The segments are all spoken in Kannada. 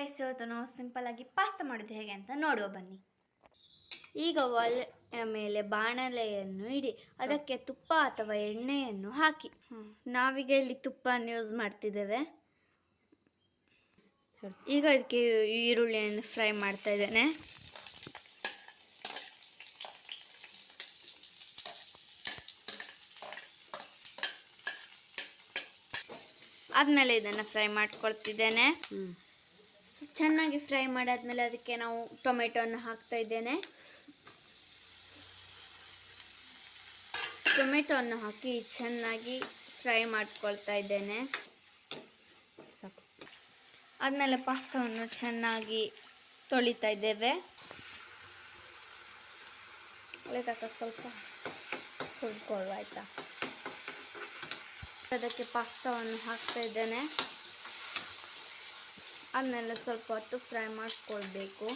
ಗೈಸ್, ಇವತ್ತು ನಾವು ಸಿಂಪಲ್ ಆಗಿ ಪಾಸ್ತಾ ಮಾಡೋದು ಹೇಗೆ ಅಂತ ನೋಡುವ ಬನ್ನಿ. ಈಗ ಒಲೆಯ ಮೇಲೆ ಬಾಣಲೆಯನ್ನು ಇಡಿ, ಅದಕ್ಕೆ ತುಪ್ಪ ಅಥವಾ ಎಣ್ಣೆಯನ್ನು ಹಾಕಿ. ನಾವೀಗ ಇಲ್ಲಿ ತುಪ್ಪವನ್ನು ಯೂಸ್ ಮಾಡ್ತಿದ್ದೇವೆ. ಈಗ ಅದಕ್ಕೆ ಈರುಳ್ಳಿಯನ್ನು ಫ್ರೈ ಮಾಡ್ತಾ ಇದ್ದೇನೆ. ಆದಮೇಲೆ ಇದನ್ನು ಫ್ರೈ ಮಾಡ್ಕೊಳ್ತಿದ್ದೇನೆ. ಚೆನ್ನಾಗಿ ಫ್ರೈ ಮಾಡಾದ್ಮೇಲೆ ಅದಕ್ಕೆ ನಾವು ಟೊಮೆಟೊವನ್ನು ಹಾಕ್ತಾ ಇದ್ದೇನೆ. ಟೊಮೆಟೊವನ್ನು ಹಾಕಿ ಚೆನ್ನಾಗಿ ಫ್ರೈ ಮಾಡ್ಕೊಳ್ತಾ ಇದ್ದೇನೆ. ಆದಮೇಲೆ ಪಾಸ್ತಾವನ್ನು ಚೆನ್ನಾಗಿ ತೊಳಿತಾ ಇದ್ದೇವೆ. ಸ್ವಲ್ಪ ಹುರ್ಕೊಳ್ಳುವ, ಆಯಿತಾ? ಅದಕ್ಕೆ ಪಾಸ್ತಾವನ್ನು ಹಾಕ್ತಾ ಇದ್ದೇನೆ. ಆಮೇಲೆ ಸ್ವಲ್ಪ ಹೊತ್ತು ಫ್ರೈ ಮಾಡಿಕೊಳ್ಬೇಕು.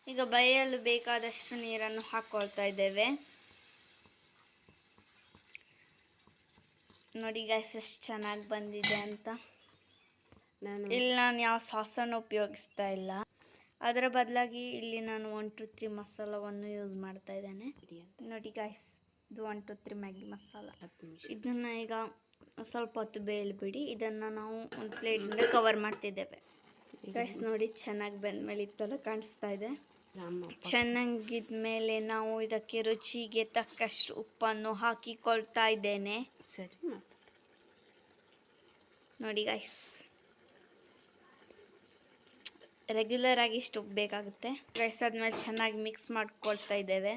ಈಗ ಬೇಯಲು ಬೇಕಾದಷ್ಟು ನೀರನ್ನು ಹಾಕ್ಕೊಳ್ತಾ ಇದ್ದೇವೆ. ನೋಡಿ ಗೈಸ್, ಎಷ್ಟು ಚೆನ್ನಾಗಿ ಬಂದಿದೆ ಅಂತ. ಇಲ್ಲಿ ನಾನು ಯಾವ ಸಾಸನ್ನು ಉಪಯೋಗಿಸ್ತಾ ಇಲ್ಲ. ಅದರ ಬದಲಾಗಿ ಇಲ್ಲಿ ನಾನು 1 2 3 ಮಸಾಲವನ್ನು ಯೂಸ್ ಮಾಡ್ತಾ ಇದ್ದೇನೆ. ನೋಡಿ ಗೈಸ್, ಇದು 1 2 3 ಮ್ಯಾಗಿ ಮಸಾಲ. ಇದನ್ನು ಈಗ ಸ್ವಲ್ಪ ಹೊತ್ತು ಬೇಯಲು ಬಿಡಿ. ಇದನ್ನು ನಾವು ಒಂದು ಪ್ಲೇಟಿಂದ ಕವರ್ ಮಾಡ್ತಿದ್ದೇವೆ. ಗೈಸ್ ನೋಡಿ, ಚೆನ್ನಾಗಿ ಬೆಂದ್ಮೇಲೆ ಇತ್ತಲ್ಲ ಕಾಣಿಸ್ತಾ ಇದೆ. ಚೆನ್ನಾಗಿದ್ಮೇಲೆ ನಾವು ಇದಕ್ಕೆ ರುಚಿಗೆ ತಕ್ಕಷ್ಟು ಉಪ್ಪನ್ನು ಹಾಕಿಕೊಳ್ತಾ ಇದ್ದೇನೆ. ಸರಿ, ನೋಡಿ ಗೈಸ್, ರೆಗ್ಯುಲರ್ ಆಗಿ ಇಷ್ಟು ಉಪ್ಪು ಬೇಕಾಗುತ್ತೆ. ಗೈಸ್, ಆದ್ಮೇಲೆ ಚೆನ್ನಾಗಿ ಮಿಕ್ಸ್ ಮಾಡ್ಕೊಳ್ತಾ ಇದ್ದೇವೆ.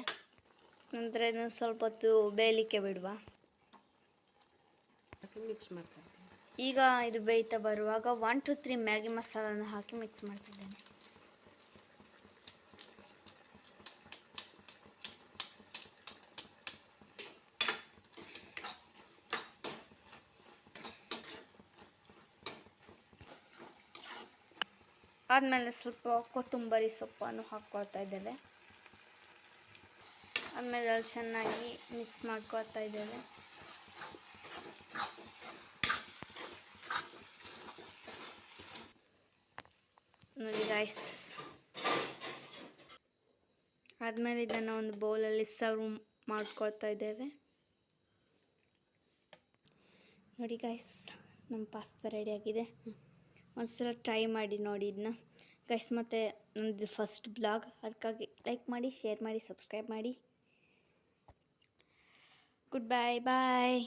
ನಂತರ ಇದನ್ನು ಸ್ವಲ್ಪ ಹೊತ್ತು ಬೇಯಲಿಕ್ಕೆ ಬಿಡುವ. ಮಿಕ್ಸ್ ಮಾಡ್ತಾ ಈಗ ಇದು ಬೇಯ್ತಾ ಬರುವಾಗ 1 2 3 ಮ್ಯಾಗಿ ಮಸಾಲನ್ನು ಹಾಕಿ ಮಿಕ್ಸ್ ಮಾಡ್ತಿದ್ದೇನೆ. ಆದಮೇಲೆ ಸ್ವಲ್ಪ ಕೊತ್ತಂಬರಿ ಸೊಪ್ಪನ್ನು ಹಾಕ್ಕೊಳ್ತಾ ಇದ್ದೇವೆ. ಆಮೇಲೆ ಅಲ್ಲಿ ಚೆನ್ನಾಗಿ ಮಿಕ್ಸ್ ಮಾಡ್ಕೊಳ್ತಾ ಇದ್ದೇವೆ. ನೋಡಿ ಗೈಸ್, ಆದಮೇಲೆ ಇದನ್ನು ಒಂದು ಬೌಲಲ್ಲಿ ಸರ್ವ್ ಮಾಡ್ಕೊಳ್ತಾ ಇದ್ದೇವೆ. ನೋಡಿ ಗೈಸ್, ನಮ್ಮ ಪಾಸ್ತಾ ರೆಡಿಯಾಗಿದೆ. ಒಂದ್ಸಲ ಟ್ರೈ ಮಾಡಿ ನೋಡಿ ಇದನ್ನ ಗೈಸ್. ಮತ್ತು ನಮ್ಮದು ಫಸ್ಟ್ ಬ್ಲಾಗ್, ಅದಕ್ಕಾಗಿ ಲೈಕ್ ಮಾಡಿ, ಶೇರ್ ಮಾಡಿ, ಸಬ್ಸ್ಕ್ರೈಬ್ ಮಾಡಿ. ಗುಡ್ ಬೈ ಬಾಯ್.